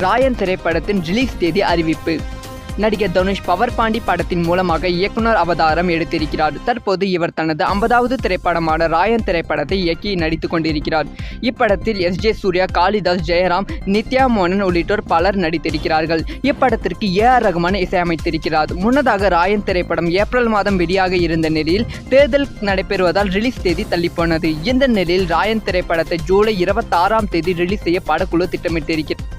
ராயன் திரைப்படத்தின் ரிலீஸ் தேதி அறிவிப்பு. நடிகர் தனுஷ் பவர் பாண்டி படத்தின் மூலமாக இயக்குனர் அவதாரம் எடுத்திருக்கிறார். தற்போது இவர் தனது 50வது திரைப்படமான ராயன் திரைப்படத்தை இயக்கி நடித்துக் கொண்டிருக்கிறார். இப்படத்தில் எஸ்.ஜே. சூர்யா, காளிதாஸ், ஜெயராம், நித்யா மோனன் உள்ளிட்டோர் பலர் நடித்திருக்கிறார்கள். இப்படத்திற்கு ஏ.ஆர். ரகுமான் இசையமைத்திருக்கிறார். முன்னதாக ராயன் திரைப்படம் ஏப்ரல் மாதம் வெளியாக இருந்த நிலையில் தேர்தல் நடைபெறுவதால் ரிலீஸ் தேதி தள்ளிப்போனது. இந்த நிலையில் ராயன் திரைப்படத்தை ஜூலை 26ஆம் தேதி ரிலீஸ் செய்ய படக்குழு திட்டமிட்டிருக்கிறது.